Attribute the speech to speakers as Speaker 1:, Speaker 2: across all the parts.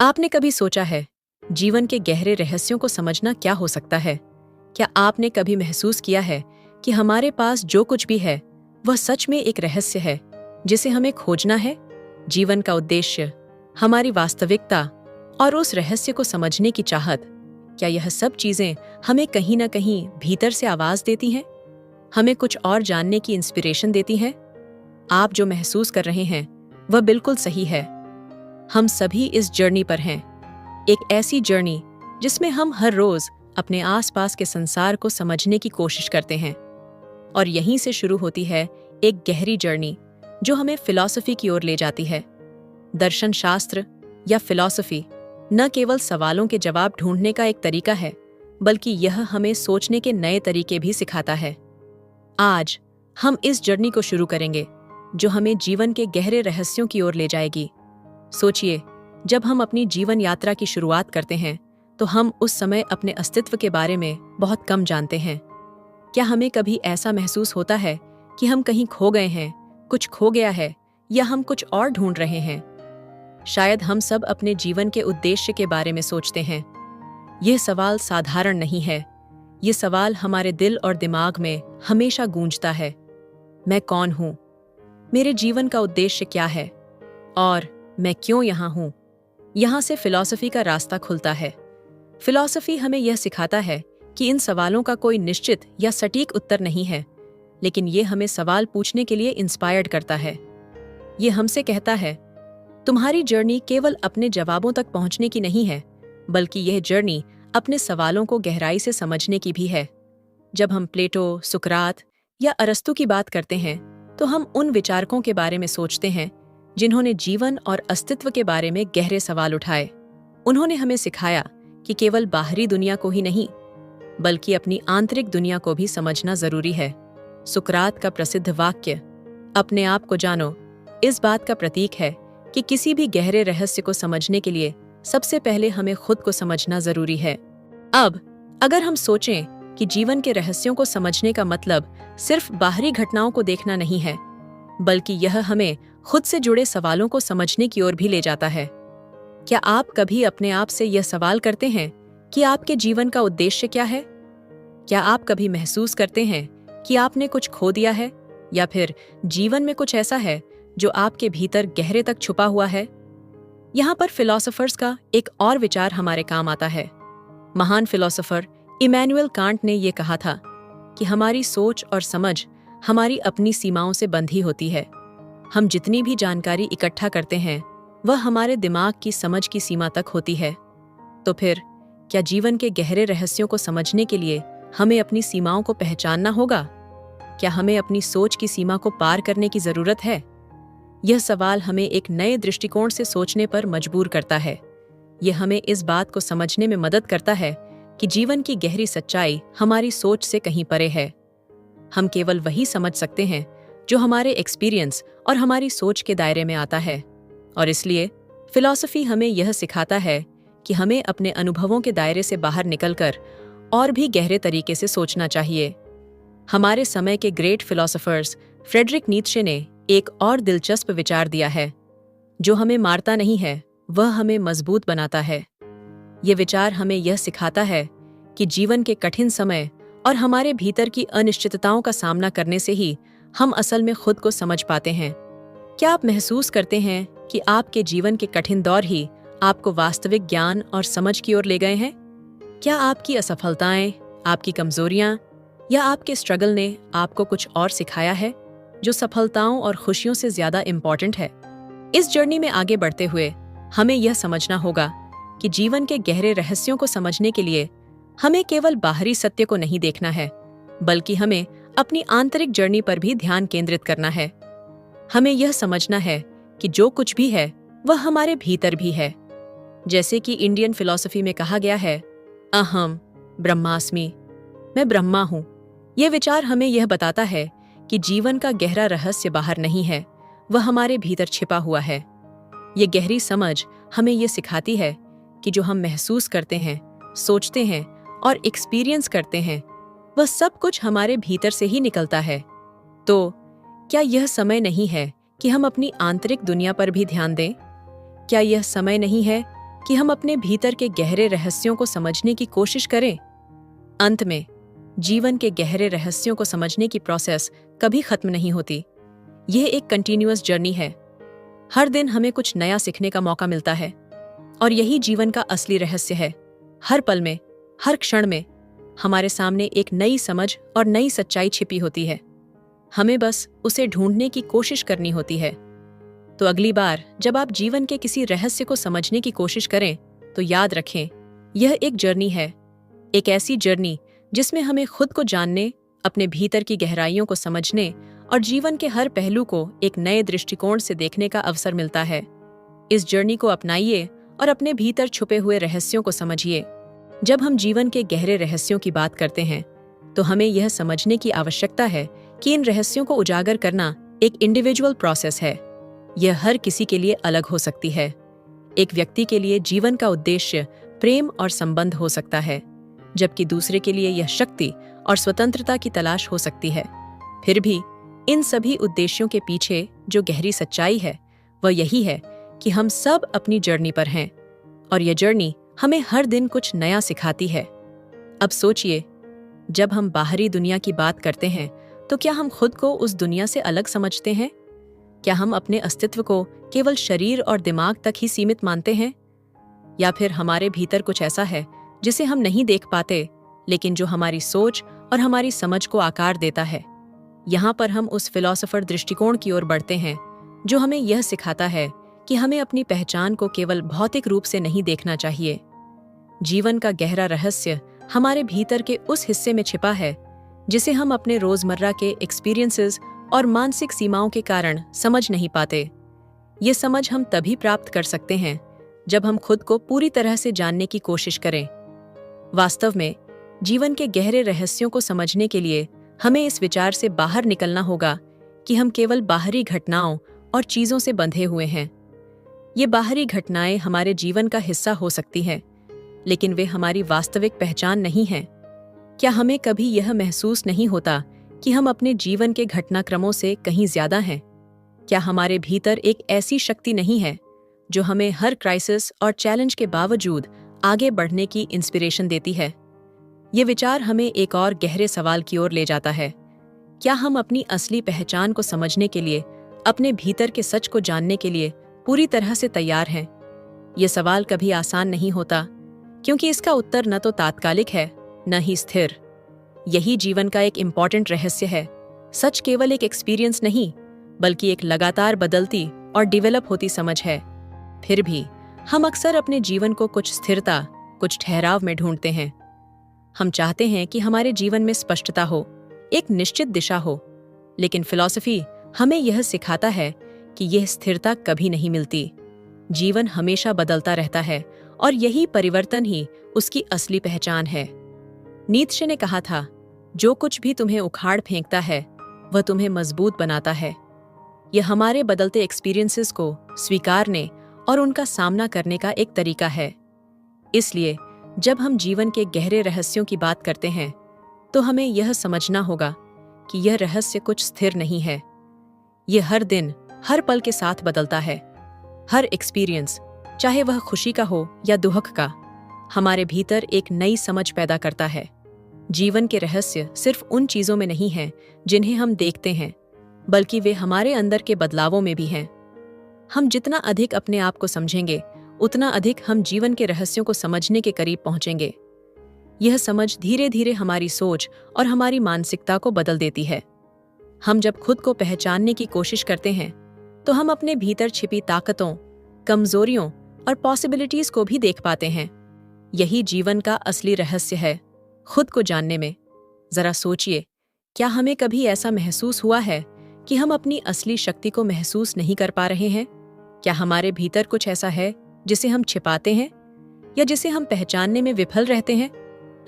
Speaker 1: आपने कभी सोचा है, जीवन के गहरे रहस्यों को समझना क्या हो सकता है? क्या आपने कभी महसूस किया है कि हमारे पास जो कुछ भी है, वह सच में एक रहस्य है, जिसे हमें खोजना है? जीवन का उद्देश्य, हमारी वास्तविकता और उस रहस्य को समझने की चाहत, क्या यह सब चीजें हमें कहीं ना कहीं भीतर से आवाज देती हैं? हमें कुछ और जानने की इंस्पिरेशन देती हैं? आप जो महसूस कर रहे हैं, वह बिल्कुल सही है। हम सभी इस जर्नी पर हैं, एक ऐसी जर्नी जिसमें हम हर रोज अपने आसपास के संसार को समझने की कोशिश करते हैं। और यहीं से शुरू होती है एक गहरी जर्नी जो हमें फिलॉसफी की ओर ले जाती है। दर्शन शास्त्र या फिलॉसफी न केवल सवालों के जवाब ढूंढने का एक तरीका है, बल्कि यह हमें सोचने के नए तरीके भी सिखाता है। आज हम इस जर्नी को शुरू करेंगे जो हमें जीवन के गहरे रहस्यों की ओर ले जाएगी। सोचिए, जब हम अपनी जीवन यात्रा की शुरुआत करते हैं तो हम उस समय अपने अस्तित्व के बारे में बहुत कम जानते हैं। क्या हमें कभी ऐसा महसूस होता है कि हम कहीं खो गए हैं, कुछ खो गया है, या हम कुछ और ढूंढ रहे हैं? शायद हम सब अपने जीवन के उद्देश्य के बारे में सोचते हैं। यह सवाल साधारण नहीं है। यह सवाल हमारे दिल और दिमाग में हमेशा गूंजता है। मैं कौन हूं? मेरे जीवन का उद्देश्य क्या है? और मैं क्यों यहाँ हूं? यहाँ से फिलॉसफी का रास्ता खुलता है। फिलॉसफी हमें यह सिखाता है कि इन सवालों का कोई निश्चित या सटीक उत्तर नहीं है, लेकिन ये हमें सवाल पूछने के लिए इंस्पायर्ड करता है। ये हमसे कहता है, तुम्हारी जर्नी केवल अपने जवाबों तक पहुंचने की नहीं है, बल्कि यह जर्नी अपने सवालों को गहराई से समझने की भी है। जब हम प्लेटो, सुकरात या अरस्तु की बात करते हैं, तो हम उन विचारकों के बारे में सोचते हैं जिन्होंने जीवन और अस्तित्व के बारे में गहरे सवाल उठाए। उन्होंने हमें सिखाया कि केवल बाहरी दुनिया को ही नहीं, बल्कि अपनी आंतरिक दुनिया को भी समझना जरूरी है। सुकरात का प्रसिद्ध वाक्य, अपने आप को जानो, इस बात का प्रतीक है कि किसी भी गहरे रहस्य को समझने के लिए सबसे पहले हमें खुद को समझना जरूरी है। अब अगर हम सोचें कि जीवन के रहस्यों को समझने का मतलब सिर्फ बाहरी घटनाओं को देखना नहीं है, बल्कि यह हमें खुद से जुड़े सवालों को समझने की ओर भी ले जाता है। क्या आप कभी अपने आप से यह सवाल करते हैं कि आपके जीवन का उद्देश्य क्या है? क्या आप कभी महसूस करते हैं कि आपने कुछ खो दिया है, या फिर जीवन में कुछ ऐसा है जो आपके भीतर गहरे तक छुपा हुआ है? यहाँ पर फिलोसोफर्स का एक और विचार हमारे काम आता है। महान फिलोसोफर इमैनुअल कांट ने यह कहा था कि हमारी सोच और समझ हमारी अपनी सीमाओं से बंधी होती है। हम जितनी भी जानकारी इकट्ठा करते हैं, वह हमारे दिमाग की समझ की सीमा तक होती है। तो फिर क्या जीवन के गहरे रहस्यों को समझने के लिए हमें अपनी सीमाओं को पहचानना होगा? क्या हमें अपनी सोच की सीमा को पार करने की जरूरत है? यह सवाल हमें एक नए दृष्टिकोण से सोचने पर मजबूर करता है। यह हमें इस बात को समझने में मदद करता है कि जीवन की गहरी सच्चाई हमारी सोच से कहीं परे है। हम केवल वही समझ सकते हैं जो हमारे एक्सपीरियंस और हमारी सोच के दायरे में आता है। और इसलिए फिलॉसफी हमें यह सिखाता है कि हमें अपने अनुभवों के दायरे से बाहर निकलकर और भी गहरे तरीके से सोचना चाहिए। हमारे समय के ग्रेट फिलोसोफर्स फ्रेडरिक नीत्शे ने एक और दिलचस्प विचार दिया है, जो हमें मारता नहीं है, वह हमें मजबूत बनाता है। यह विचार हमें यह सिखाता है कि जीवन के कठिन समय और हमारे भीतर की अनिश्चितताओं का सामना करने से ही हम असल में खुद को समझ पाते हैं। क्या आप महसूस करते हैं कि आपके जीवन के कठिन दौर ही आपको वास्तविक ज्ञान और समझ की ओर ले गए हैं? क्या आपकी असफलताएं, आपकी कमजोरियां या आपके स्ट्रगल ने आपको कुछ और सिखाया है जो सफलताओं और खुशियों से ज्यादा इम्पोर्टेंट है? इस जर्नी में आगे बढ़ते हुए हमें यह समझना होगा कि जीवन के गहरे रहस्यों को समझने के लिए हमें केवल बाहरी सत्य को नहीं देखना है, बल्कि हमें अपनी आंतरिक जर्नी पर भी ध्यान केंद्रित करना है। हमें यह समझना है कि जो कुछ भी है वह हमारे भीतर भी है। जैसे कि इंडियन फिलॉसफी में कहा गया है, अहम ब्रह्मास्मि, मैं ब्रह्मा हूं। यह विचार हमें यह बताता है कि जीवन का गहरा रहस्य बाहर नहीं है, वह हमारे भीतर छिपा हुआ है। यह गहरी समझ हमें यह सिखाती है कि जो हम महसूस करते हैं, सोचते हैं और एक्सपीरियंस करते हैं, वह सब कुछ हमारे भीतर से ही निकलता है। तो क्या यह समय नहीं है कि हम अपनी आंतरिक दुनिया पर भी ध्यान दें? क्या यह समय नहीं है कि हम अपने भीतर के गहरे रहस्यों को समझने की कोशिश करें। अंत में, जीवन के गहरे रहस्यों को समझने की प्रोसेस कभी खत्म नहीं होती। यह एक कंटिन्यूअस जर्नी है। हर दिन हमें कुछ नया सीखने का मौका मिलता है, और यही जीवन का असली रहस्य है। हर पल में, हर क्षण में हमारे सामने एक नई समझ और नई सच्चाई छिपी होती है। हमें बस उसे ढूंढने की कोशिश करनी होती है। तो अगली बार जब आप जीवन के किसी रहस्य को समझने की कोशिश करें, तो याद रखें, यह एक जर्नी है। एक ऐसी जर्नी जिसमें हमें खुद को जानने, अपने भीतर की गहराइयों को समझने और जीवन के हर पहलू को एक नए दृष्टिकोण से देखने का अवसर मिलता है। इस जर्नी को अपनाइए और अपने भीतर छुपे हुए रहस्यों को समझिए। जब हम जीवन के गहरे रहस्यों की बात करते हैं, तो हमें यह समझने की आवश्यकता है कि इन रहस्यों को उजागर करना एक इंडिविजुअल प्रोसेस है। यह हर किसी के लिए अलग हो सकती है। एक व्यक्ति के लिए जीवन का उद्देश्य प्रेम और संबंध हो सकता है, जबकि दूसरे के लिए यह शक्ति और स्वतंत्रता की तलाश हो सकती है। फिर भी इन सभी उद्देश्यों के पीछे जो गहरी सच्चाई है, वह यही है कि हम सब अपनी जर्नी पर हैं, और यह जर्नी हमें हर दिन कुछ नया सिखाती है। अब सोचिए, जब हम बाहरी दुनिया की बात करते हैं, तो क्या हम खुद को उस दुनिया से अलग समझते हैं? क्या हम अपने अस्तित्व को केवल शरीर और दिमाग तक ही सीमित मानते हैं? या फिर हमारे भीतर कुछ ऐसा है जिसे हम नहीं देख पाते, लेकिन जो हमारी सोच और हमारी समझ को आकार देता है? यहाँ पर हम उस फिलॉसफर दृष्टिकोण की ओर बढ़ते हैं, जो हमें यह सिखाता है कि हमें अपनी पहचान को केवल भौतिक रूप से नहीं देखना चाहिए। जीवन का गहरा रहस्य हमारे भीतर के उस हिस्से में छिपा है जिसे हम अपने रोजमर्रा के एक्सपीरियंसेस और मानसिक सीमाओं के कारण समझ नहीं पाते। ये समझ हम तभी प्राप्त कर सकते हैं जब हम खुद को पूरी तरह से जानने की कोशिश करें। वास्तव में, जीवन के गहरे रहस्यों को समझने के लिए हमें इस विचार से बाहर निकलना होगा कि हम केवल बाहरी घटनाओं और चीजों से बंधे हुए हैं। ये बाहरी घटनाएं हमारे जीवन का हिस्सा हो सकती हैं, लेकिन वे हमारी वास्तविक पहचान नहीं हैं। क्या हमें कभी यह महसूस नहीं होता कि हम अपने जीवन के घटनाक्रमों से कहीं ज्यादा हैं? क्या हमारे भीतर एक ऐसी शक्ति नहीं है जो हमें हर क्राइसिस और चैलेंज के बावजूद आगे बढ़ने की इंस्पिरेशन देती है? ये विचार हमें एक और गहरे सवाल की ओर ले जाता है। क्या हम अपनी असली पहचान को समझने के लिए, अपने भीतर के सच को जानने के लिए पूरी तरह से तैयार हैं? ये सवाल कभी आसान नहीं होता, क्योंकि इसका उत्तर न तो तात्कालिक है, न ही स्थिर। यही जीवन का एक इम्पॉर्टेंट रहस्य है। सच केवल एक एक्सपीरियंस नहीं, बल्कि एक लगातार बदलती और डेवलप होती समझ है। फिर भी हम अक्सर अपने जीवन को कुछ स्थिरता, कुछ ठहराव में ढूंढते हैं। हम चाहते हैं कि हमारे जीवन में स्पष्टता हो, एक निश्चित दिशा हो, लेकिन फिलॉसफी हमें यह सिखाता है कि यह स्थिरता कभी नहीं मिलती। जीवन हमेशा बदलता रहता है, और यही परिवर्तन ही उसकी असली पहचान है। नीत्शे ने कहा था, जो कुछ भी तुम्हें उखाड़ फेंकता है, वह तुम्हें मजबूत बनाता है। यह हमारे बदलते एक्सपीरियंसेस को स्वीकारने और उनका सामना करने का एक तरीका है। इसलिए जब हम जीवन के गहरे रहस्यों की बात करते हैं, तो हमें यह समझना होगा कि यह रहस्य कुछ स्थिर नहीं है। यह हर दिन, हर पल के साथ बदलता है। हर एक्सपीरियंस, चाहे वह खुशी का हो या दुख का, हमारे भीतर एक नई समझ पैदा करता है। जीवन के रहस्य सिर्फ उन चीजों में नहीं हैं जिन्हें हम देखते हैं, बल्कि वे हमारे अंदर के बदलावों में भी हैं। हम जितना अधिक अपने आप को समझेंगे, उतना अधिक हम जीवन के रहस्यों को समझने के करीब पहुंचेंगे। यह समझ धीरे धीरे हमारी सोच और हमारी मानसिकता को बदल देती है। हम जब खुद को पहचानने की कोशिश करते हैं, तो हम अपने भीतर छिपी ताकतों, कमजोरियों और पॉसिबिलिटीज को भी देख पाते हैं। यही जीवन का असली रहस्य है, खुद को जानने में। जरा सोचिए, क्या हमें कभी ऐसा महसूस हुआ है कि हम अपनी असली शक्ति को महसूस नहीं कर पा रहे हैं? क्या हमारे भीतर कुछ ऐसा है जिसे हम छिपाते हैं, या जिसे हम पहचानने में विफल रहते हैं?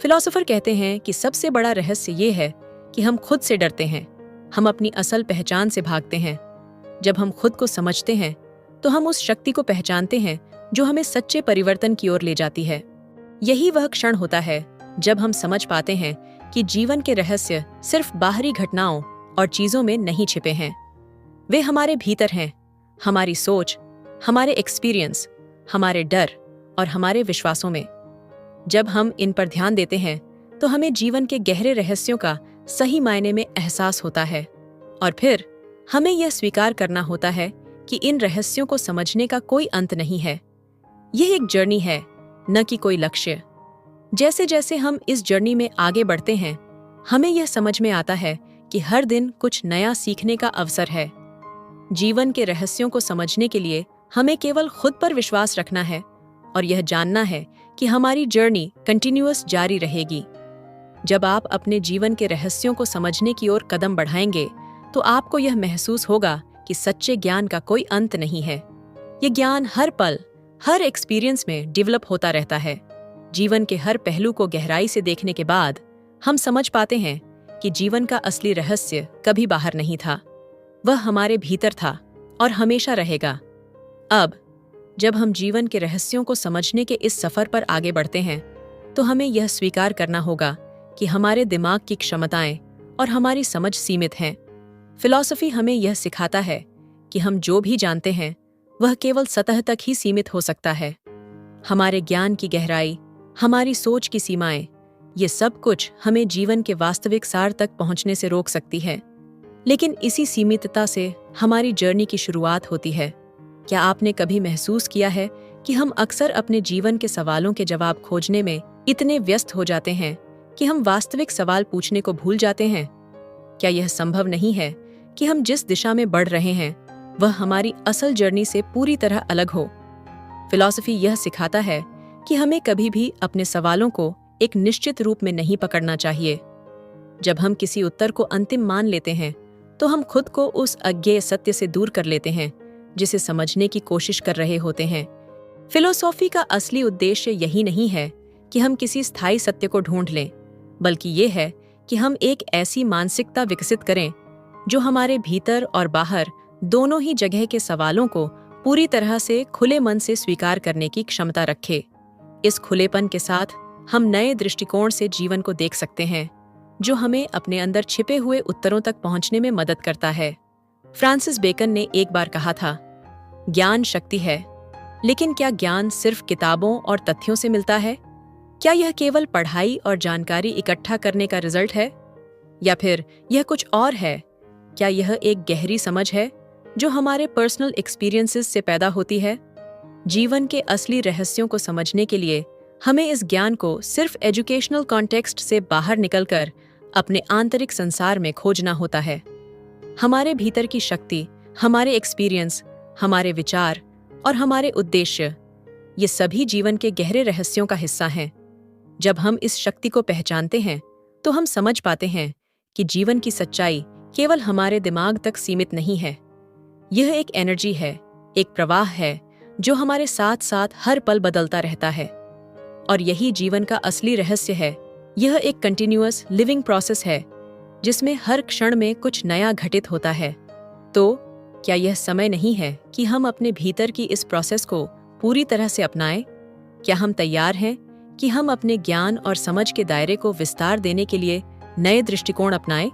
Speaker 1: फिलॉसफर कहते हैं कि सबसे बड़ा रहस्य ये है कि हम खुद से डरते हैं। हम अपनी असल पहचान से भागते हैं। जब हम खुद को समझते हैं, तो हम उस शक्ति को पहचानते हैं जो हमें सच्चे परिवर्तन की ओर ले जाती है। यही वह क्षण होता है जब हम समझ पाते हैं कि जीवन के रहस्य सिर्फ बाहरी घटनाओं और चीजों में नहीं छिपे हैं। वे हमारे भीतर हैं, हमारी सोच, हमारे एक्सपीरियंस, हमारे डर और हमारे विश्वासों में। जब हम इन पर ध्यान देते हैं तो हमें जीवन के गहरे रहस्यों का सही मायने में एहसास होता है, और फिर हमें यह स्वीकार करना होता है कि इन रहस्यों को समझने का कोई अंत नहीं है। यह एक जर्नी है, न कि कोई लक्ष्य। जैसे जैसे हम इस जर्नी में आगे बढ़ते हैं, हमें यह समझ में आता है कि हर दिन कुछ नया सीखने का अवसर है। जीवन के रहस्यों को समझने के लिए हमें केवल खुद पर विश्वास रखना है और यह जानना है कि हमारी जर्नी कंटिन्यूअस जारी रहेगी। जब आप अपने जीवन के रहस्यों को समझने की ओर कदम बढ़ाएंगे तो आपको यह महसूस होगा कि सच्चे ज्ञान का कोई अंत नहीं है। यह ज्ञान हर पल, हर एक्सपीरियंस में डेवलप होता रहता है। जीवन के हर पहलू को गहराई से देखने के बाद हम समझ पाते हैं कि जीवन का असली रहस्य कभी बाहर नहीं था, वह हमारे भीतर था और हमेशा रहेगा। अब जब हम जीवन के रहस्यों को समझने के इस सफर पर आगे बढ़ते हैं तो हमें यह स्वीकार करना होगा कि हमारे दिमाग की क्षमताएं और हमारी समझ सीमित हैं। फिलॉसफी हमें यह सिखाता है कि हम जो भी जानते हैं वह केवल सतह तक ही सीमित हो सकता है। हमारे ज्ञान की गहराई, हमारी सोच की सीमाएं, ये सब कुछ हमें जीवन के वास्तविक सार तक पहुंचने से रोक सकती है। लेकिन इसी सीमितता से हमारी जर्नी की शुरुआत होती है। क्या आपने कभी महसूस किया है कि हम अक्सर अपने जीवन के सवालों के जवाब खोजने में इतने व्यस्त हो जाते हैं कि हम वास्तविक सवाल पूछने को भूल जाते हैं? क्या यह संभव नहीं है कि हम जिस दिशा में बढ़ रहे हैं वह हमारी असल जर्नी से पूरी तरह अलग हो? फिलॉसफी यह सिखाता है कि हमें कभी भी अपने सवालों को एक निश्चित रूप में नहीं पकड़ना चाहिए। जब हम किसी उत्तर को अंतिम मान लेते हैं तो हम खुद को उस अज्ञेय सत्य से दूर कर लेते हैं जिसे समझने की कोशिश कर रहे होते हैं। फिलॉसफी का असली उद्देश्य यही नहीं है कि हम किसी स्थायी सत्य को ढूंढ लें, बल्कि ये है कि हम एक ऐसी मानसिकता विकसित करें जो हमारे भीतर और बाहर दोनों ही जगह के सवालों को पूरी तरह से खुले मन से स्वीकार करने की क्षमता रखे। इस खुलेपन के साथ हम नए दृष्टिकोण से जीवन को देख सकते हैं, जो हमें अपने अंदर छिपे हुए उत्तरों तक पहुंचने में मदद करता है। फ्रांसिस बेकन ने एक बार कहा था, ज्ञान शक्ति है, लेकिन क्या ज्ञान सिर्फ किताबों और तथ्यों से मिलता है? क्या यह केवल पढ़ाई और जानकारी इकट्ठा करने का रिजल्ट है, या फिर यह कुछ और है? क्या यह एक गहरी समझ है जो हमारे पर्सनल एक्सपीरियंसेस से पैदा होती है? जीवन के असली रहस्यों को समझने के लिए हमें इस ज्ञान को सिर्फ एजुकेशनल कॉन्टेक्स्ट से बाहर निकलकर अपने आंतरिक संसार में खोजना होता है। हमारे भीतर की शक्ति, हमारे एक्सपीरियंस, हमारे विचार और हमारे उद्देश्य, ये सभी जीवन के गहरे रहस्यों का हिस्सा हैं। जब हम इस शक्ति को पहचानते हैं तो हम समझ पाते हैं कि जीवन की सच्चाई केवल हमारे दिमाग तक सीमित नहीं है। यह एक एनर्जी है, एक प्रवाह है जो हमारे साथ साथ हर पल बदलता रहता है। और यही जीवन का असली रहस्य है। यह एक कंटिन्यूअस लिविंग प्रोसेस है जिसमें हर क्षण में कुछ नया घटित होता है। तो क्या यह समय नहीं है कि हम अपने भीतर की इस प्रोसेस को पूरी तरह से अपनाएं? क्या हम तैयार हैं कि हम अपने ज्ञान और समझ के दायरे को विस्तार देने के लिए नए दृष्टिकोण अपनाएं?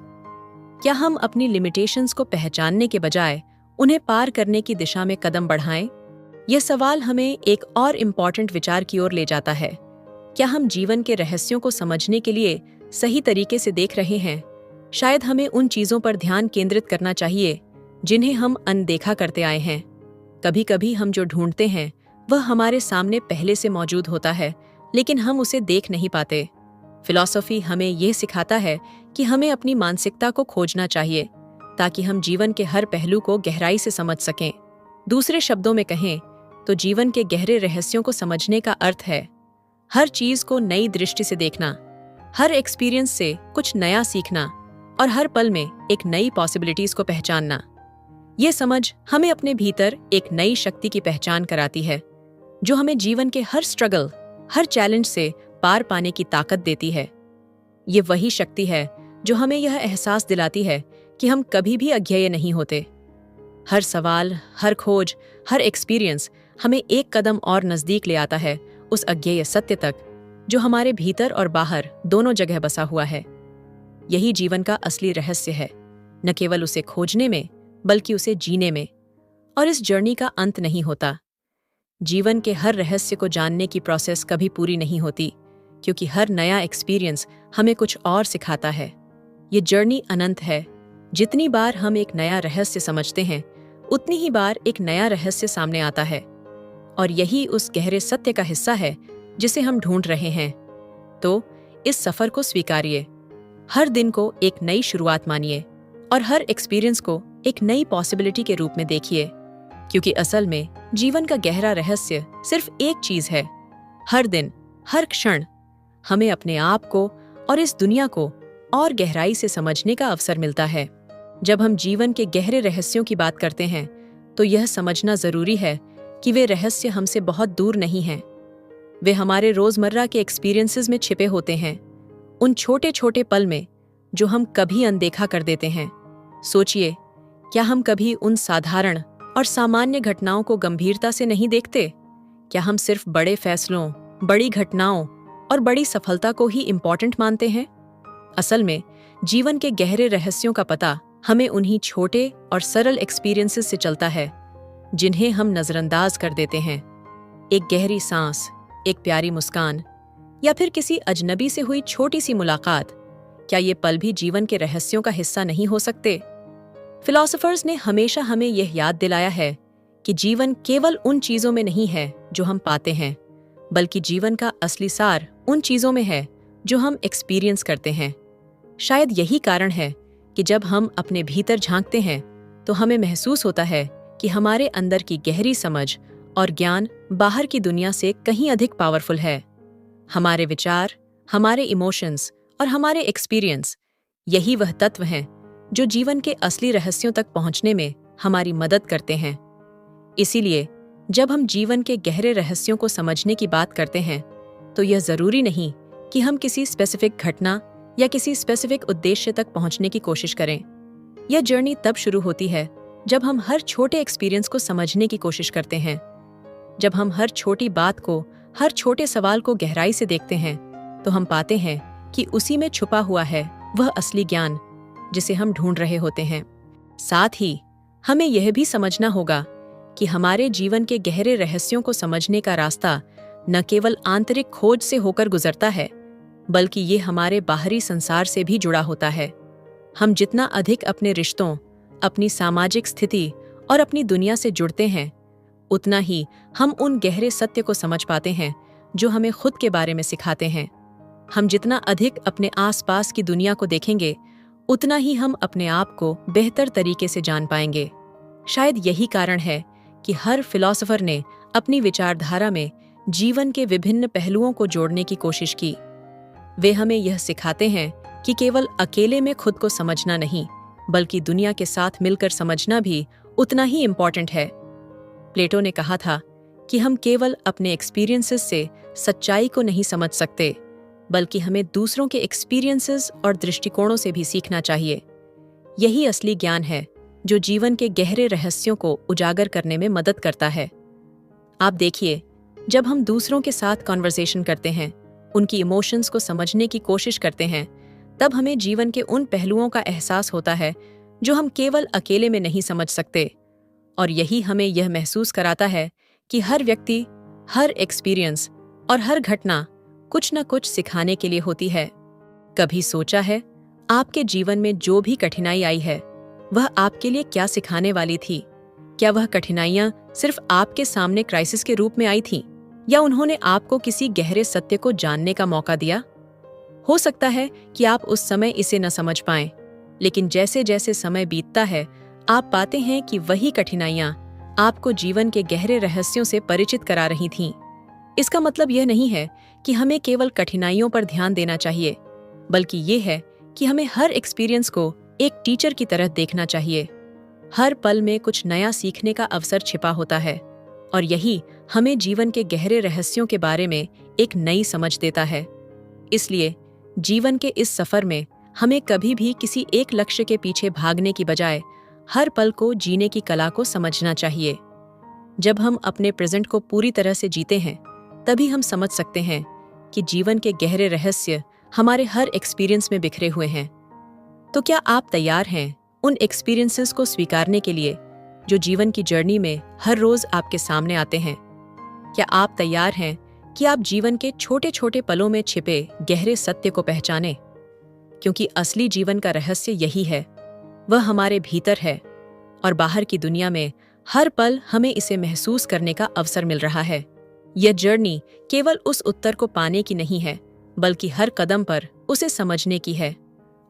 Speaker 1: क्या हम अपनी लिमिटेशंस को पहचानने के बजाय उन्हें पार करने की दिशा में कदम बढ़ाएं? यह सवाल हमें एक और इम्पॉर्टेंट विचार की ओर ले जाता है। क्या हम जीवन के रहस्यों को समझने के लिए सही तरीके से देख रहे हैं? शायद हमें उन चीजों पर ध्यान केंद्रित करना चाहिए जिन्हें हम अनदेखा करते आए हैं। कभी कभी हम जो ढूंढते हैं वह हमारे सामने पहले से मौजूद होता है, लेकिन हम उसे देख नहीं पाते। फिलॉसफी हमें यह सिखाता है कि हमें अपनी मानसिकता को खोजना चाहिए ताकि हम जीवन के हर पहलू को गहराई से समझ सकें। दूसरे शब्दों में कहें तो जीवन के गहरे रहस्यों को समझने का अर्थ है हर चीज को नई दृष्टि से देखना, हर एक्सपीरियंस से कुछ नया सीखना और हर पल में एक नई पॉसिबिलिटीज को पहचानना। ये समझ हमें अपने भीतर एक नई शक्ति की पहचान कराती है जो हमें जीवन के हर स्ट्रगल, हर चैलेंज से पार पाने की ताकत देती है। ये वही शक्ति है जो हमें यह एहसास दिलाती है कि हम कभी भी अज्ञेय नहीं होते। हर सवाल, हर खोज, हर एक्सपीरियंस हमें एक कदम और नजदीक ले आता है उस अज्ञेय सत्य तक जो हमारे भीतर और बाहर दोनों जगह बसा हुआ है। यही जीवन का असली रहस्य है, न केवल उसे खोजने में बल्कि उसे जीने में। और इस जर्नी का अंत नहीं होता। जीवन के हर रहस्य को जानने की प्रोसेस कभी पूरी नहीं होती, क्योंकि हर नया एक्सपीरियंस हमें कुछ और सिखाता है। ये जर्नी अनंत है। जितनी बार हम एक नया रहस्य समझते हैं, उतनी ही बार एक नया रहस्य सामने आता है, और यही उस गहरे सत्य का हिस्सा है जिसे हम ढूंढ रहे हैं। तो इस सफर को स्वीकारिए। हर दिन को एक नई शुरुआत मानिए और हर एक्सपीरियंस को एक नई पॉसिबिलिटी के रूप में देखिए, क्योंकि असल में जीवन का गहरा रहस्य सिर्फ एक चीज है। हर दिन, हर क्षण हमें अपने आप को और इस दुनिया को और गहराई से समझने का अवसर मिलता है। जब हम जीवन के गहरे रहस्यों की बात करते हैं, तो यह समझना जरूरी है कि वे रहस्य हमसे बहुत दूर नहीं हैं। वे हमारे रोजमर्रा के एक्सपीरियंसेस में छिपे होते हैं, उन छोटे छोटे पल में जो हम कभी अनदेखा कर देते हैं। सोचिए, क्या हम कभी उन साधारण और सामान्य घटनाओं को गंभीरता से नहीं देखते? क्या हम सिर्फ बड़े फैसलों, बड़ी घटनाओं और बड़ी सफलता को ही इम्पोर्टेंट मानते हैं? असल में जीवन के गहरे रहस्यों का पता हमें उन्हीं छोटे और सरल एक्सपीरियंसेस से चलता है जिन्हें हम नजरअंदाज कर देते हैं। एक गहरी सांस, एक प्यारी मुस्कान, या फिर किसी अजनबी से हुई छोटी सी मुलाकात, क्या ये पल भी जीवन के रहस्यों का हिस्सा नहीं हो सकते? फिलोसोफर्स ने हमेशा हमें यह याद दिलाया है कि जीवन केवल उन चीजों में नहीं है जो हम पाते हैं, बल्कि जीवन का असली सार उन चीजों में है जो हम एक्सपीरियंस करते हैं। शायद यही कारण है कि जब हम अपने भीतर झांकते हैं, तो हमें महसूस होता है कि हमारे अंदर की गहरी समझ और ज्ञान बाहर की दुनिया से कहीं अधिक पावरफुल है। हमारे विचार, हमारे इमोशंस और हमारे एक्सपीरियंस, यही वह तत्व हैं जो जीवन के असली रहस्यों तक पहुंचने में हमारी मदद करते हैं। इसीलिए जब हम जीवन के गहरे रहस्यों को समझने की बात करते हैं, तो यह जरूरी नहीं कि हम किसी स्पेसिफिक घटना या किसी स्पेसिफिक उद्देश्य तक पहुंचने की कोशिश करें। यह जर्नी तब शुरू होती है जब हम हर छोटे एक्सपीरियंस को समझने की कोशिश करते हैं। जब हम हर छोटी बात को, हर छोटे सवाल को गहराई से देखते हैं, तो हम पाते हैं कि उसी में छुपा हुआ है वह असली ज्ञान जिसे हम ढूंढ रहे होते हैं। साथ ही हमें यह भी समझना होगा कि हमारे जीवन के गहरे रहस्यों को समझने का रास्ता न केवल आंतरिक खोज से होकर गुजरता है, बल्कि ये हमारे बाहरी संसार से भी जुड़ा होता है। हम जितना अधिक अपने रिश्तों, अपनी सामाजिक स्थिति और अपनी दुनिया से जुड़ते हैं, उतना ही हम उन गहरे सत्य को समझ पाते हैं जो हमें खुद के बारे में सिखाते हैं। हम जितना अधिक अपने आसपास की दुनिया को देखेंगे, उतना ही हम अपने आप को बेहतर तरीके से जान पाएंगे। शायद यही कारण है कि हर फिलॉसफर ने अपनी विचारधारा में जीवन के विभिन्न पहलुओं को जोड़ने की कोशिश की। वे हमें यह सिखाते हैं कि केवल अकेले में खुद को समझना नहीं, बल्कि दुनिया के साथ मिलकर समझना भी उतना ही इम्पोर्टेंट है। प्लेटो ने कहा था कि हम केवल अपने एक्सपीरियंसेस से सच्चाई को नहीं समझ सकते, बल्कि हमें दूसरों के एक्सपीरियंसेस और दृष्टिकोणों से भी सीखना चाहिए। यही असली ज्ञान है जो जीवन के गहरे रहस्यों को उजागर करने में मदद करता है। आप देखिए, जब हम दूसरों के साथ कॉन्वर्सेशन करते हैं, उनकी इमोशंस को समझने की कोशिश करते हैं, तब हमें जीवन के उन पहलुओं का एहसास होता है जो हम केवल अकेले में नहीं समझ सकते। और यही हमें यह महसूस कराता है कि हर व्यक्ति, हर एक्सपीरियंस और हर घटना कुछ न कुछ सिखाने के लिए होती है। कभी सोचा है, आपके जीवन में जो भी कठिनाई आई है, वह आपके लिए क्या सिखाने वाली थी? क्या वह कठिनाइयां सिर्फ आपके सामने क्राइसिस के रूप में आई थीं, या उन्होंने आपको किसी गहरे सत्य को जानने का मौका दिया? हो सकता है कि आप उस समय इसे न समझ पाएं, लेकिन जैसे जैसे समय बीतता है, आप पाते हैं कि वही कठिनाइयां आपको जीवन के गहरे रहस्यों से परिचित करा रही थीं। इसका मतलब यह नहीं है कि हमें केवल कठिनाइयों पर ध्यान देना चाहिए, बल्कि ये है कि हमें हर एक्सपीरियंस को एक टीचर की तरह देखना चाहिए। हर पल में कुछ नया सीखने का अवसर छिपा होता है, और यही हमें जीवन के गहरे रहस्यों के बारे में एक नई समझ देता है। इसलिए जीवन के इस सफर में हमें कभी भी किसी एक लक्ष्य के पीछे भागने की बजाय हर पल को जीने की कला को समझना चाहिए। जब हम अपने प्रेजेंट को पूरी तरह से जीते हैं, तभी हम समझ सकते हैं कि जीवन के गहरे रहस्य हमारे हर एक्सपीरियंस में बिखरे हुए हैं। तो क्या आप तैयार हैं उन एक्सपीरियंसेस को स्वीकारने के लिए जो जीवन की जर्नी में हर रोज आपके सामने आते हैं? क्या आप तैयार हैं कि आप जीवन के छोटे छोटे पलों में छिपे गहरे सत्य को पहचानें? क्योंकि असली जीवन का रहस्य यही है, वह हमारे भीतर है और बाहर की दुनिया में हर पल हमें इसे महसूस करने का अवसर मिल रहा है। यह जर्नी केवल उस उत्तर को पाने की नहीं है, बल्कि हर कदम पर उसे समझने की है।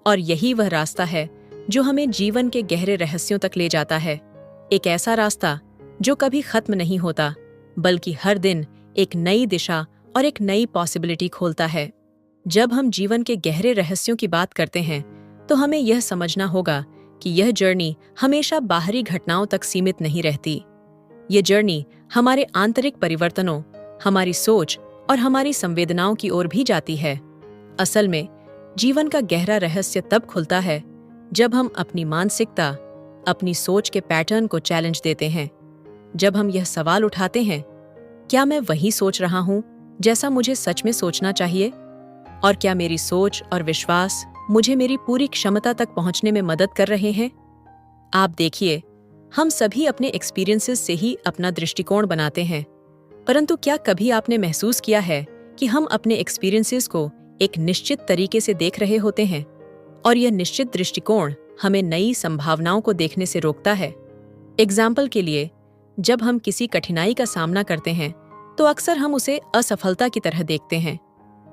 Speaker 1: और यही वह रास्ता है जो हमें जीवन के गहरे रहस्यों तक ले जाता है। एक ऐसा रास्ता जो कभी खत्म नहीं होता, बल्कि हर दिन एक नई दिशा और एक नई पॉसिबिलिटी खोलता है। जब हम जीवन के गहरे रहस्यों की बात करते हैं, तो हमें यह समझना होगा कि यह जर्नी हमेशा बाहरी घटनाओं तक सीमित नहीं रहती। ये जर्नी हमारे आंतरिक परिवर्तनों, हमारी सोच और हमारी संवेदनाओं की ओर भी जाती है। असल में जीवन का गहरा रहस्य तब खुलता है जब हम अपनी मानसिकता, अपनी सोच के पैटर्न को चैलेंज देते हैं। जब हम यह सवाल उठाते हैं, क्या मैं वही सोच रहा हूं जैसा मुझे सच में सोचना चाहिए? और क्या मेरी सोच और विश्वास मुझे मेरी पूरी क्षमता तक पहुंचने में मदद कर रहे हैं? आप देखिए, हम सभी अपने एक्सपीरियंसेस से ही अपना दृष्टिकोण बनाते हैं, परंतु क्या कभी आपने महसूस किया है कि हम अपने एक्सपीरियंसेस को एक निश्चित तरीके से देख रहे होते हैं और यह निश्चित दृष्टिकोण हमें नई संभावनाओं को देखने से रोकता है? एग्जाम्पल के लिए, जब हम किसी कठिनाई का सामना करते हैं तो अक्सर हम उसे असफलता की तरह देखते हैं।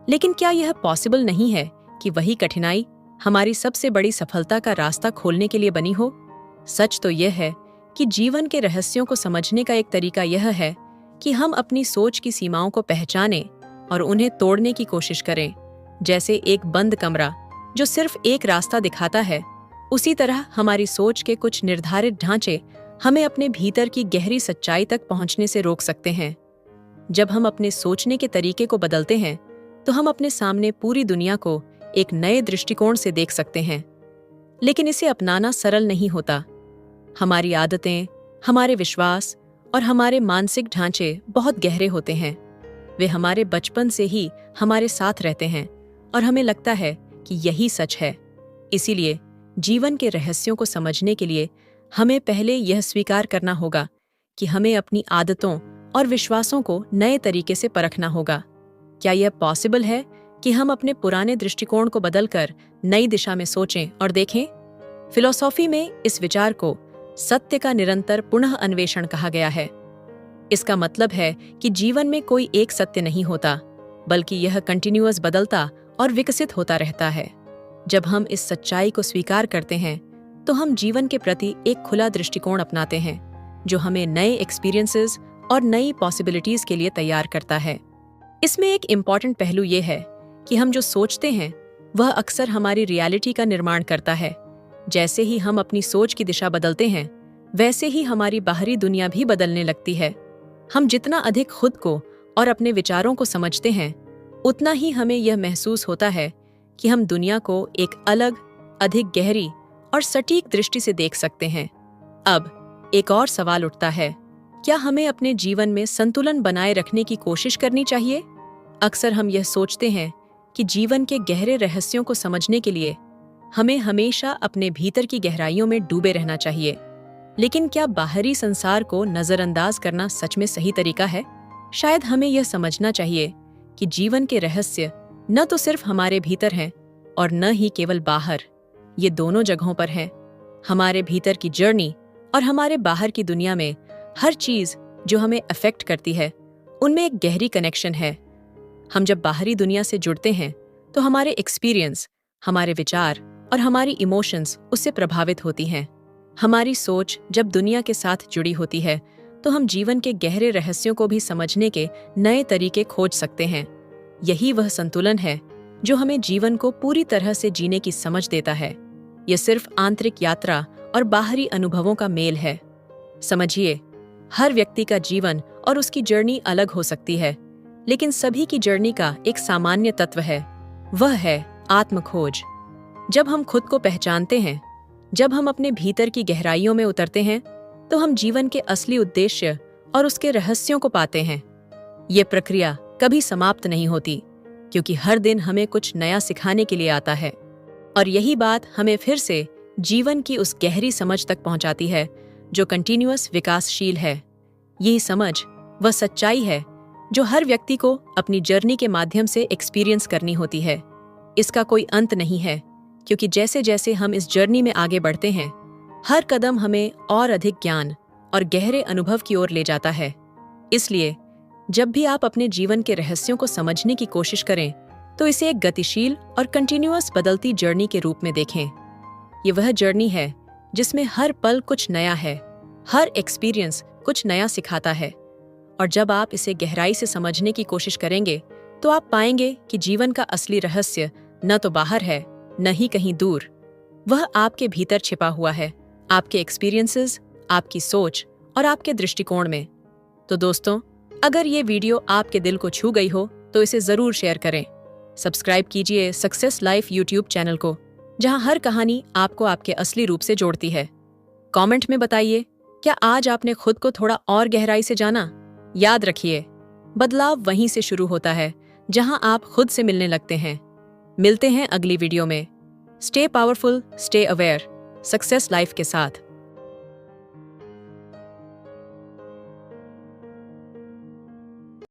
Speaker 1: लेकिन क्या यह पॉसिबल नहीं है कि वही कठिनाई हमारी सबसे बड़ी सफलता का रास्ता खोलने के लिए बनी हो? सच तो यह है कि जीवन के रहस्यों को समझने का एक तरीका यह है कि हम अपनी सोच की सीमाओं को पहचानें और उन्हें तोड़ने की कोशिश करें। जैसे एक बंद कमरा जो सिर्फ एक रास्ता दिखाता है, उसी तरह हमारी सोच के कुछ निर्धारित ढांचे हमें अपने भीतर की गहरी सच्चाई तक पहुंचने से रोक सकते हैं। जब हम अपने सोचने के तरीके को बदलते हैं, तो हम अपने सामने पूरी दुनिया को एक नए दृष्टिकोण से देख सकते हैं। लेकिन इसे अपनाना सरल नहीं होता। हमारी आदतें, हमारे विश्वास और हमारे मानसिक ढांचे बहुत गहरे होते हैं। वे हमारे बचपन से ही हमारे साथ रहते हैं और हमें लगता है कि यही सच है। इसीलिए जीवन के रहस्यों को समझने के लिए हमें पहले यह स्वीकार करना होगा कि हमें अपनी आदतों और विश्वासों को नए तरीके से परखना होगा। क्या यह पॉसिबल है कि हम अपने पुराने दृष्टिकोण को बदलकर नई दिशा में सोचें और देखें? फिलॉसफी में इस विचार को सत्य का निरंतर पुनः अन्वेषण कहा गया है। इसका मतलब है कि जीवन में कोई एक सत्य नहीं होता, बल्कि यह कंटिन्यूअस बदलता और विकसित होता रहता है। जब हम इस सच्चाई को स्वीकार करते हैं, तो हम जीवन के प्रति एक खुला दृष्टिकोण अपनाते हैं, जो हमें नए एक्सपीरियंसेस और नई पॉसिबिलिटीज के लिए तैयार करता है। इसमें एक इम्पॉर्टेंट पहलू यह है कि हम जो सोचते हैं, वह अक्सर हमारी रियलिटी का निर्माण करता है। जैसे ही हम अपनी सोच की दिशा बदलते हैं, वैसे ही हमारी बाहरी दुनिया भी बदलने लगती है। हम जितना अधिक खुद को और अपने विचारों को समझते हैं, उतना ही हमें यह महसूस होता है कि हम दुनिया को एक अलग, अधिक गहरी और सटीक दृष्टि से देख सकते हैं। अब एक और सवाल उठता है, क्या हमें अपने जीवन में संतुलन बनाए रखने की कोशिश करनी चाहिए? अक्सर हम यह सोचते हैं कि जीवन के गहरे रहस्यों को समझने के लिए हमें हमेशा अपने भीतर की गहराइयों में डूबे रहना चाहिए। लेकिन क्या बाहरी संसार को नजरअंदाज करना सच में सही तरीका है? शायद हमें यह समझना चाहिए कि जीवन के रहस्य न तो सिर्फ हमारे भीतर हैं और न ही केवल बाहर, ये दोनों जगहों पर हैं। हमारे भीतर की जर्नी और हमारे बाहर की दुनिया में हर चीज जो हमें अफेक्ट करती है, उनमें एक गहरी कनेक्शन है। हम जब बाहरी दुनिया से जुड़ते हैं, तो हमारे एक्सपीरियंस, हमारे विचार और हमारी इमोशंस उससे प्रभावित होती हैं। हमारी सोच जब दुनिया के साथ जुड़ी होती है, तो हम जीवन के गहरे रहस्यों को भी समझने के नए तरीके खोज सकते हैं। यही वह संतुलन है जो हमें जीवन को पूरी तरह से जीने की समझ देता है। यह सिर्फ आंतरिक यात्रा और बाहरी अनुभवों का मेल है। समझिए, हर व्यक्ति का जीवन और उसकी जर्नी अलग हो सकती है, लेकिन सभी की जर्नी का एक सामान्य तत्व है, वह है आत्मखोज। जब हम खुद को पहचानते हैं, जब हम अपने भीतर की गहराइयों में उतरते हैं, तो हम जीवन के असली उद्देश्य और उसके रहस्यों को पाते हैं। ये प्रक्रिया कभी समाप्त नहीं होती, क्योंकि हर दिन हमें कुछ नया सिखाने के लिए आता है। और यही बात हमें फिर से जीवन की उस गहरी समझ तक पहुंचाती है जो कंटिन्यूअस विकासशील है। यही समझ वह सच्चाई है जो हर व्यक्ति को अपनी जर्नी के माध्यम से एक्सपीरियंस करनी होती है। इसका कोई अंत नहीं है, क्योंकि जैसे जैसे हम इस जर्नी में आगे बढ़ते हैं, हर कदम हमें और अधिक ज्ञान और गहरे अनुभव की ओर ले जाता है। इसलिए जब भी आप अपने जीवन के रहस्यों को समझने की कोशिश करें, तो इसे एक गतिशील और कंटिन्यूअस बदलती जर्नी के रूप में देखें। ये वह जर्नी है जिसमें हर पल कुछ नया है, हर एक्सपीरियंस कुछ नया सिखाता है। और जब आप इसे गहराई से समझने की कोशिश करेंगे, तो आप पाएंगे कि जीवन का असली रहस्य न तो बाहर है, न ही कहीं दूर। वह आपके भीतर छिपा हुआ है, आपके एक्सपीरियंसेस, आपकी सोच और आपके दृष्टिकोण में। तो दोस्तों, अगर ये वीडियो आपके दिल को छू गई हो, तो इसे जरूर शेयर करें। सब्सक्राइब कीजिए सक्सेस लाइफ यूट्यूब चैनल को, जहां हर कहानी आपको आपके असली रूप से जोड़ती है। कमेंट में बताइए, क्या आज आपने खुद को थोड़ा और गहराई से जाना? याद रखिए, बदलाव वहीं से शुरू होता है जहां आप खुद से मिलने लगते हैं। मिलते हैं अगली वीडियो में। Stay powerful, stay aware, success life के साथ।